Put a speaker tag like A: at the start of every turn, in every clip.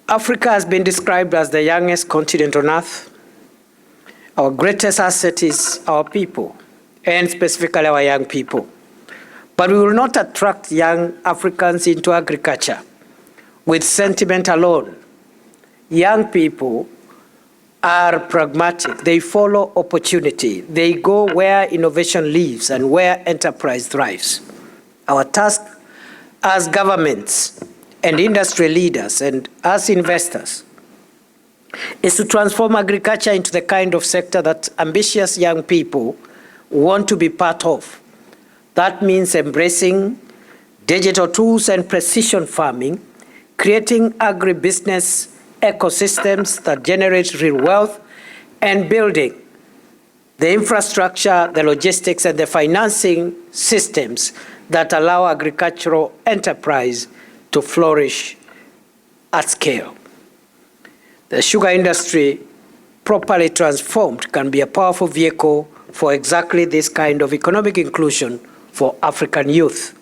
A: Africa has been described as the youngest continent on earth. Our greatest asset is our people, and specifically our young people. But we will not attract young Africans into agriculture with sentiment alone. Young people are pragmatic. They follow opportunity. They go where innovation lives and where enterprise thrives. Our task as governments and industry leaders and as investors is to transform agriculture into the kind of sector that ambitious young people want to be part of. That means embracing digital tools and precision farming, creating agribusiness ecosystems that generate real wealth, and building the infrastructure, the logistics, and the financing systems that allow agricultural enterprise to flourish at scale. The sugar industry, properly transformed, can be a powerful vehicle for exactly this kind of economic inclusion for African youth.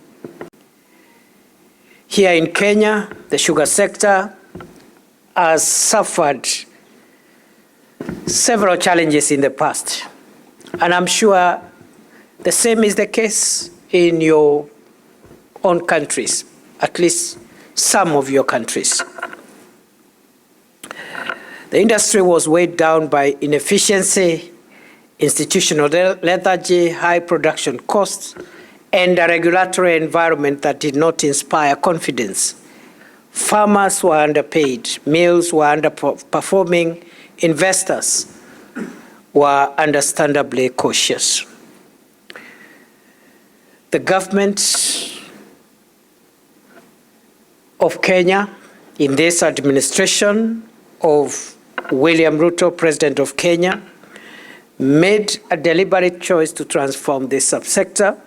A: Here in Kenya, the sugar sector has suffered several challenges in the past, and I'm sure the same is the case in your own countries, at least some of your countries. The industry was weighed down by inefficiency, institutional lethargy, high production costs, and a regulatory environment that did not inspire confidence. Farmers were underpaid, mills were underperforming, investors were understandably cautious. The government of Kenya, in this administration of William Ruto, President of Kenya, made a deliberate choice to transform this subsector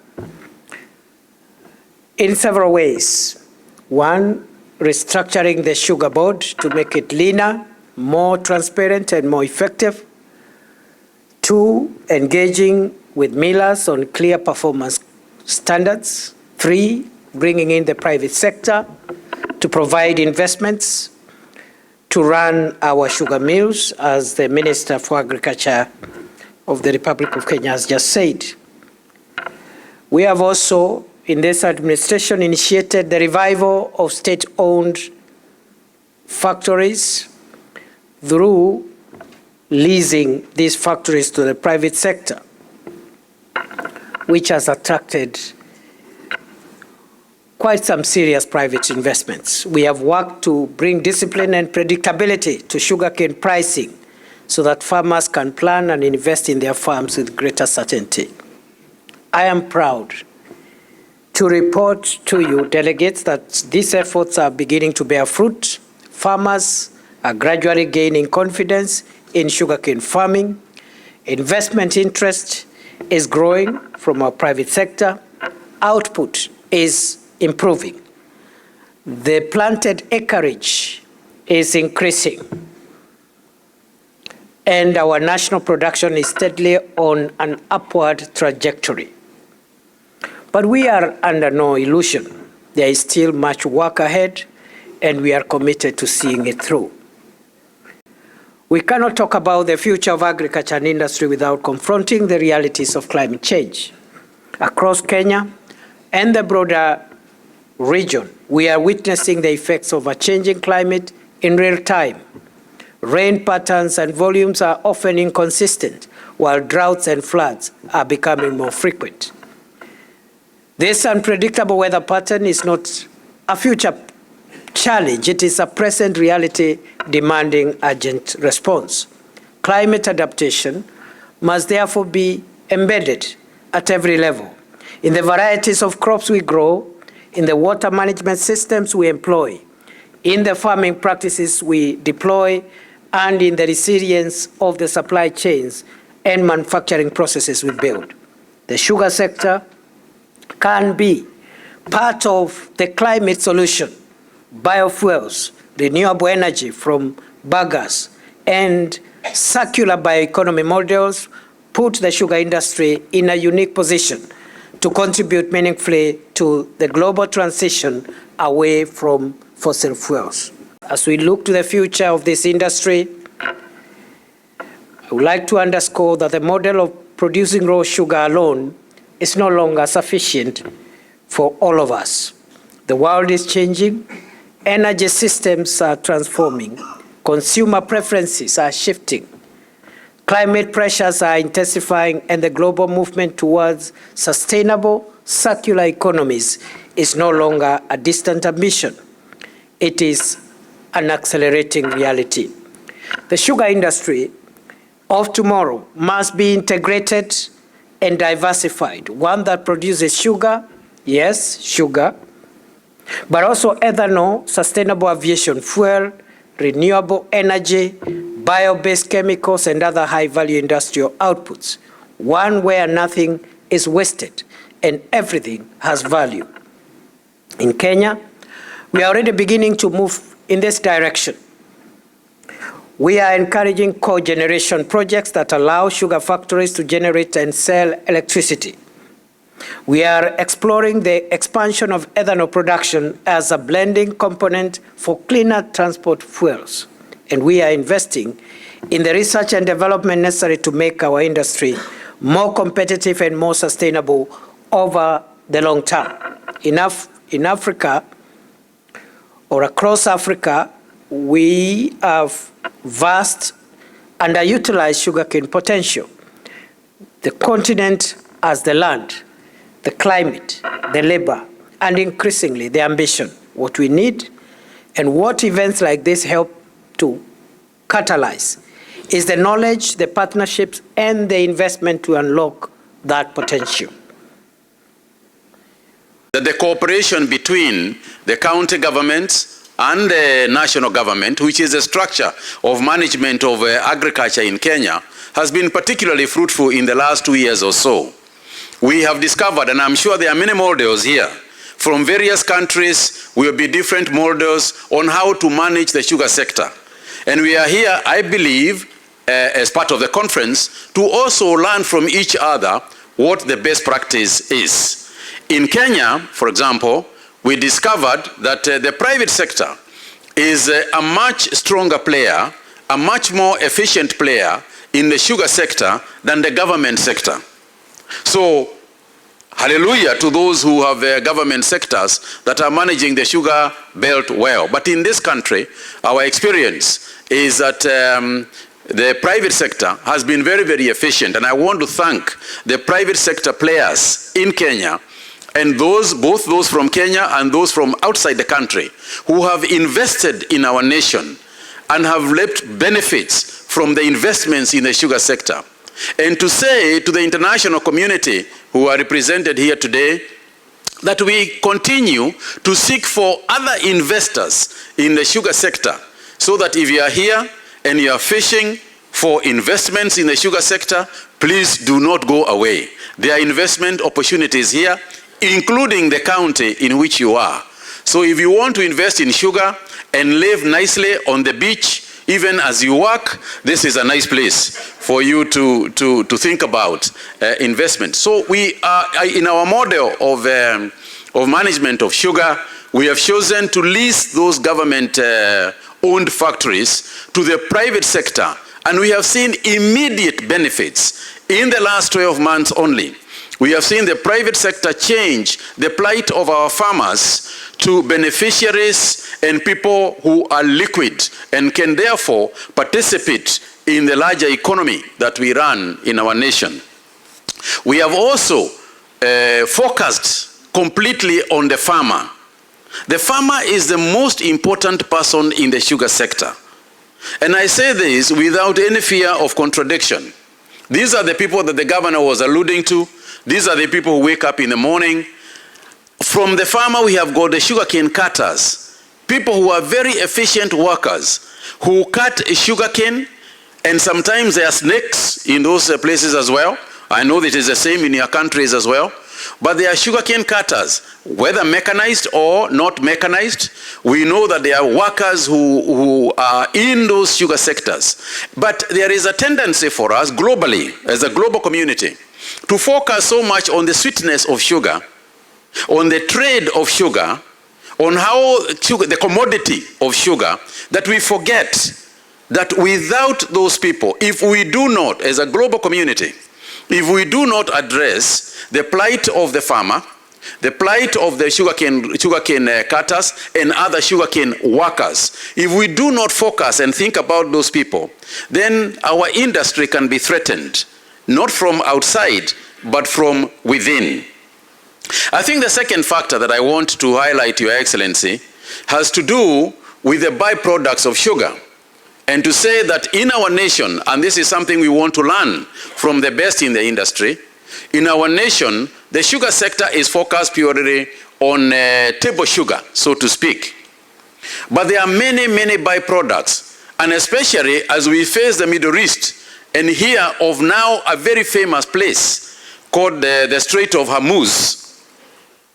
A: in several ways. One, restructuring the sugar board to make it leaner, more transparent, and more effective. Two, engaging with millers on clear performance standards. Three, bringing in the private sector to provide investments to run our sugar mills, as the Minister for Agriculture of the Republic of Kenya has just said. We have also, in this administration, initiated the revival of state-owned factories through leasing these factories to the private sector, which has attracted quite some serious private investments. We have worked to bring discipline and predictability to sugarcane pricing so that farmers can plan and invest in their farms with greater certainty. I am proud to report to you, delegates, that these efforts are beginning to bear fruit. Farmers are gradually gaining confidence in sugarcane farming. Investment interest is growing from our private sector. Output is improving. The planted acreage is increasing, and our national production is steadily on an upward trajectory. But we are under no illusion. There is still much work ahead, and we are committed to seeing it through. We cannot talk about the future of agriculture and industry without confronting the realities of climate change. Across Kenya and the broader region, we are witnessing the effects of a changing climate in real time. Rain patterns and volumes are often inconsistent, while droughts and floods are becoming more frequent. This unpredictable weather pattern is not a future challenge. It is a present reality demanding urgent response. Climate adaptation must therefore be embedded at every level, in the varieties of crops we grow, in the water management systems we employ, in the farming practices we deploy, and in the resilience of the supply chains and manufacturing processes we build. The sugar sector can be part of the climate solution. Biofuels, renewable energy from bagasse, and circular bioeconomy models put the sugar industry in a unique position to contribute meaningfully to the global transition away from fossil fuels. As we look to the future of this industry, I would like to underscore that the model of producing raw sugar alone is no longer sufficient for all of us. The world is changing, energy systems are transforming, consumer preferences are shifting, climate pressures are intensifying, and the global movement towards sustainable, circular economies is no longer a distant ambition. It is an accelerating reality. The sugar industry of tomorrow must be integrated and diversified, one that produces sugar, yes, sugar, but also ethanol, sustainable aviation fuel, renewable energy, bio-based chemicals, and other high-value industrial outputs, one where nothing is wasted and everything has value. In Kenya, we are already beginning to move in this direction. We are encouraging cogeneration projects that allow sugar factories to generate and sell electricity. We are exploring the expansion of ethanol production as a blending component for cleaner transport fuels. And we are investing in the research and development necessary to make our industry more competitive and more sustainable over the long term. In Africa, or across Africa, we have vast underutilized sugarcane potential. The continent has the land, the climate, the labor, and increasingly the ambition. What we need and what events like this help to catalyze is the knowledge, the partnerships, and the investment to unlock that potential.
B: The cooperation between the county governments and the national government, which is a structure of management of agriculture in Kenya, has been particularly fruitful in the last 2 years or so. We have discovered, and I'm sure there are many models here, from various countries will be different models on how to manage the sugar sector. And we are here, I believe, as part of the conference, to also learn from each other what the best practice is. In Kenya, for example, we discovered that the private sector is a much stronger player, a much more efficient player in the sugar sector than the government sector. So, hallelujah to those who have government sectors that are managing the sugar belt well. But in this country, our experience is that the private sector has been very, very efficient. And I want to thank the private sector players in Kenya, and both those from Kenya and those from outside the country, who have invested in our nation and have reaped benefits from the investments in the sugar sector. And to say to the international community who are represented here today that we continue to seek for other investors in the sugar sector, so that if you are here and you are fishing for investments in the sugar sector, please do not go away. There are investment opportunities here, including the county in which you are. So if you want to invest in sugar and live nicely on the beach, even as you work, this is a nice place for you to think about investment. So we are, in our model of management of sugar, we have chosen to lease those government-owned factories to the private sector. And we have seen immediate benefits in the last 12 months only. We have seen the private sector change the plight of our farmers to beneficiaries and people who are liquid and can therefore participate in the larger economy that we run in our nation. We have also focused completely on the farmer. The farmer is the most important person in the sugar sector. And I say this without any fear of contradiction. These are the people that the governor was alluding to. These are the people who wake up in the morning. From the farmer, we have got the sugarcane cutters, people who are very efficient workers who cut sugarcane, and sometimes there are snakes in those places as well. I know that it is the same in your countries as well. But they are sugarcane cutters, whether mechanized or not mechanized. We know that there are workers who are in those sugar sectors. But there is a tendency for us globally, as a global community, to focus so much on the sweetness of sugar, on the trade of sugar, on how sugar, the commodity of sugar, that we forget that without those people, if we do not, as a global community, if we do not address the plight of the farmer, the plight of the sugarcane cutters and other sugarcane workers, if we do not focus and think about those people, then our industry can be threatened, not from outside, but from within. I think the second factor that I want to highlight, Your Excellency, has to do with the byproducts of sugar. And to say that in our nation, and this is something we want to learn from the best in the industry, in our nation, the sugar sector is focused purely on table sugar, so to speak. But there are many, many byproducts, and especially as we face the Middle East and hear of now a very famous place called the Strait of Hormuz,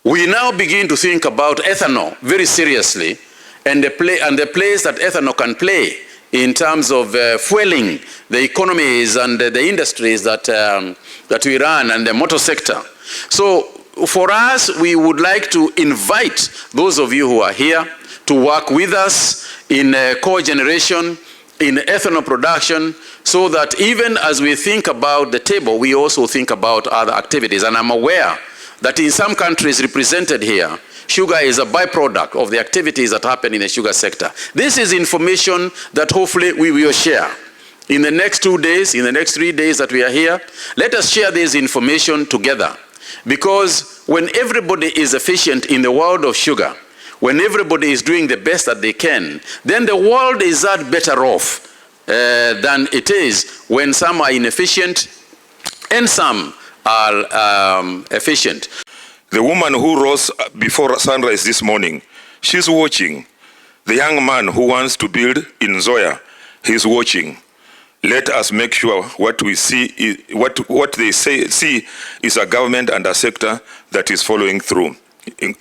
B: we now begin to think about ethanol very seriously, and the place that ethanol can play in terms of fueling the economies and the industries that we run, and the motor sector. So for us, we would like to invite those of you who are here to work with us in co-generation, in ethanol production, so that even as we think about the table, we also think about other activities. And I'm aware that in some countries represented here, sugar is a byproduct of the activities that happen in the sugar sector. This is information that hopefully we will share. In the next 2 days, in the next 3 days that we are here, let us share this information together. Because when everybody is efficient in the world of sugar, when everybody is doing the best that they can, then the world is that better off than it is when some are inefficient and some are efficient.
C: The woman who rose before sunrise this morning, she's watching. The young man who wants to build in Zoya, he's watching. Let us make sure what we see, what they see is a government and a sector that is following through.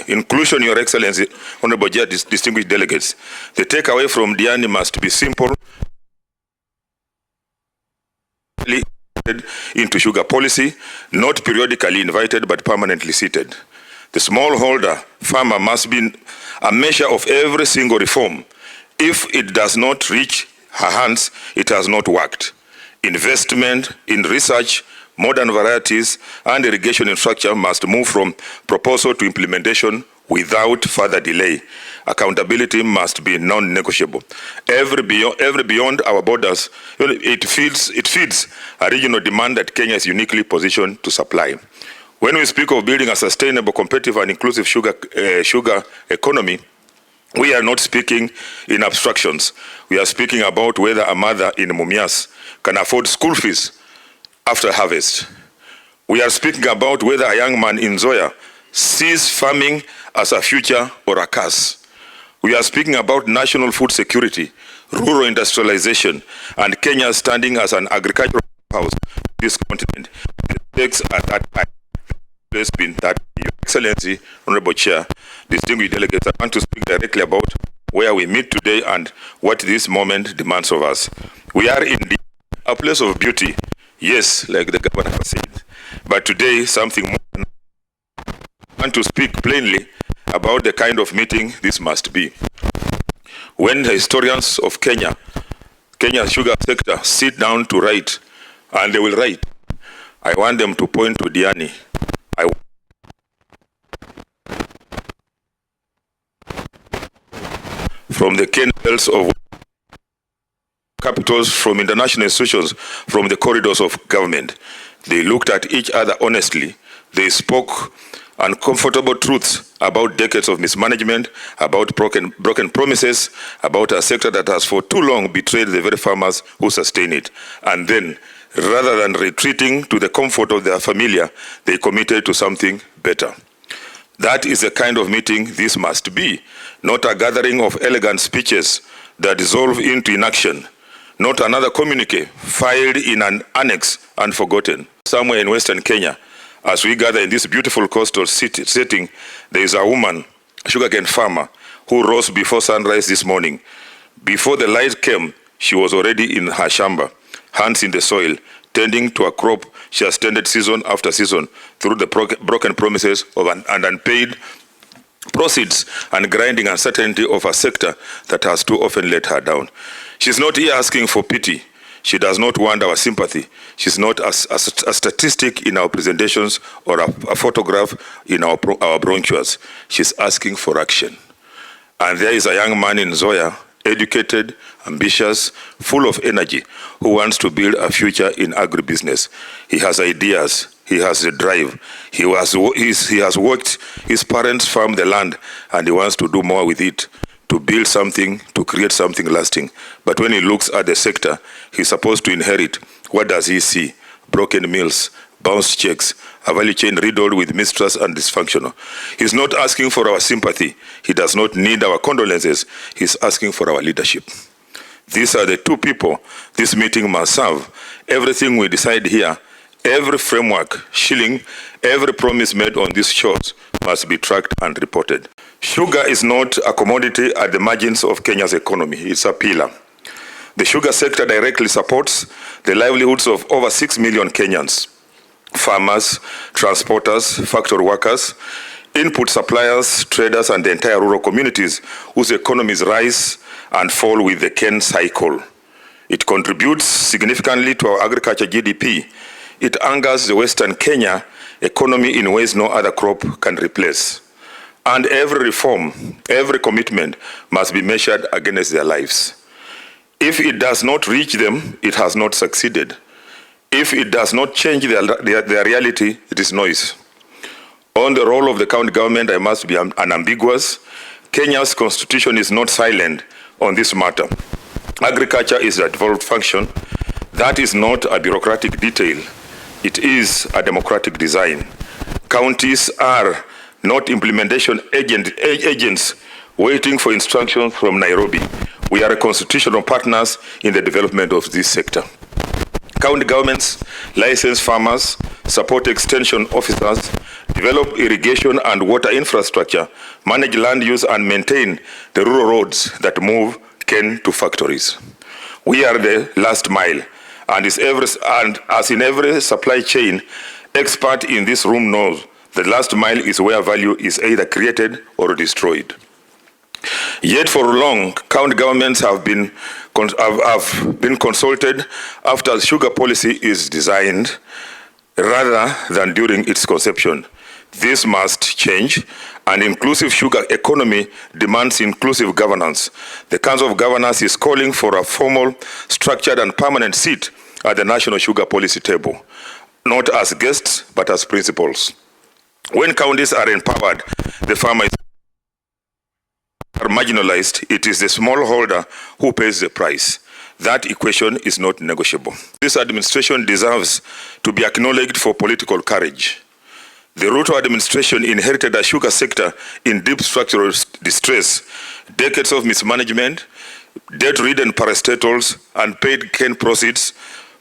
C: Inclusion, Your Excellency, Honorable Judge, distinguished delegates. The takeaway from Diani must be simple. Into sugar policy, not periodically invited but permanently seated. The smallholder farmer must be a measure of every single reform. If it does not reach her hands, it has not worked. Investment in research, modern varieties, and irrigation infrastructure must move from proposal to implementation without further delay. Accountability must be non-negotiable. Every beyond our borders, it feeds a regional demand that Kenya is uniquely positioned to supply. When we speak of building a sustainable, competitive, and inclusive sugar economy, we are not speaking in abstractions. We are speaking about whether a mother in Mumias can afford school fees after harvest. We are speaking about whether a young man in Zoya sees farming as a future or a curse. We are speaking about national food security, rural industrialization, and Kenya standing as an agricultural house in this continent. The stakes are that high. Place been that, Your Excellency, Honorable Chair, distinguished delegates, I want to speak directly about where we meet today and what this moment demands of us. We are indeed a place of beauty, yes, like the governor has said, but today something more. I want to speak plainly about the kind of meeting this must be. When the historians of Kenya's sugar sector sit down to write, and they will write, I want them to point to Diani. From the cane belts of capitals, from international institutions, from the corridors of government. They looked at each other honestly. They spoke uncomfortable truths about decades of mismanagement, about broken promises, about a sector that has for too long betrayed the very farmers who sustain it. And then, rather than retreating to the comfort of their familia, they committed to something better. That is the kind of meeting this must be, not a gathering of elegant speeches that dissolve into inaction, not another communique filed in an annex and forgotten. Somewhere in Western Kenya, as we gather in this beautiful coastal setting, there is a woman, a sugarcane farmer, who rose before sunrise this morning. Before the light came, she was already in her shamba, hands in the soil, tending to a crop she has tended season after season through the broken promises of an unpaid proceeds and grinding uncertainty of a sector that has too often let her down. She's not here asking for pity. She does not want our sympathy. She's not a statistic in our presentations or a photograph in our brochures. She's asking for action. And there is a young man in Zoya, educated, ambitious, full of energy, who wants to build a future in agribusiness. He has ideas. He has a drive. He has worked his parents' farm the land, and he wants to do more with it, to build something, to create something lasting. But when he looks at the sector he's supposed to inherit, what does he see? Broken mills, bounced checks, a value chain riddled with mistrust and dysfunctional. He's not asking for our sympathy. He does not need our condolences. He's asking for our leadership. These are the two people this meeting must serve. Everything we decide here, every framework, shilling, every promise made on these shores must be tracked and reported. Sugar is not a commodity at the margins of Kenya's economy. It's a pillar. The sugar sector directly supports the livelihoods of over 6 million Kenyans. Farmers, transporters, factory workers, input suppliers, traders, and the entire rural communities whose economies rise and fall with the cane cycle. It contributes significantly to our agriculture GDP. It anchors the Western Kenya economy in ways no other crop can replace. And every reform, every commitment must be measured against their lives. If it does not reach them, it has not succeeded. If it does not change their reality, it is noise. On the role of the county government, I must be unambiguous. Kenya's constitution is not silent on this matter. Agriculture is a devolved function. That is not a bureaucratic detail. It is a democratic design. Counties are not implementation agents waiting for instructions from Nairobi. We are constitutional partners in the development of this sector. County governments license farmers, support extension officers, develop irrigation and water infrastructure, manage land use, and maintain the rural roads that move cane to factories. We are the last mile, and as in every supply chain, expert in this room knows the last mile is where value is either created or destroyed. Yet for long, county governments have been consulted after sugar policy is designed rather than during its conception. This must change. An inclusive sugar economy demands inclusive governance. The Council of Governors is calling for a formal, structured, and permanent seat at the National Sugar Policy table, not as guests, but as principals. When counties are empowered, the farmer is marginalized. It is the smallholder who pays the price. That equation is not negotiable. This administration deserves to be acknowledged for political courage. The Ruto administration inherited a sugar sector in deep structural distress, decades of mismanagement, debt-ridden parastatals, unpaid cane proceeds,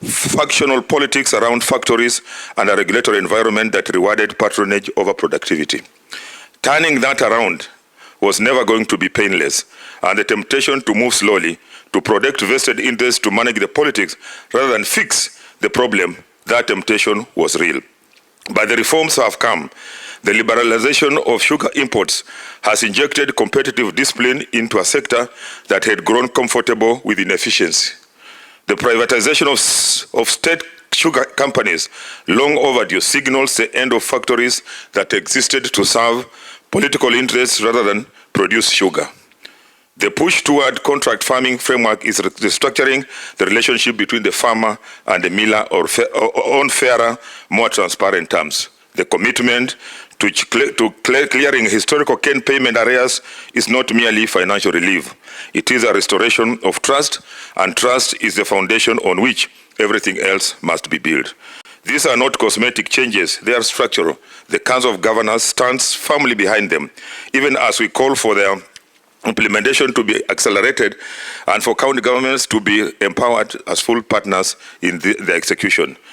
C: factional politics around factories, and a regulatory environment that rewarded patronage over productivity. Turning that around was never going to be painless, and the temptation to move slowly, to protect vested interests, to manage the politics, rather than fix the problem, that temptation was real. But the reforms have come. The liberalization of sugar imports has injected competitive discipline into a sector that had grown comfortable with inefficiency. The privatization of state sugar companies, long overdue, signals the end of factories that existed to serve political interests rather than produce sugar. The push toward contract farming framework is restructuring the relationship between the farmer and the miller on fairer, more transparent terms. The commitment to clearing historical cane payment arrears is not merely financial relief. It is a restoration of trust, and trust is the foundation on which everything else must be built. These are not cosmetic changes, they are structural. The Council of Governors stands firmly behind them, even as we call for their implementation to be accelerated and for county governments to be empowered as full partners in the execution.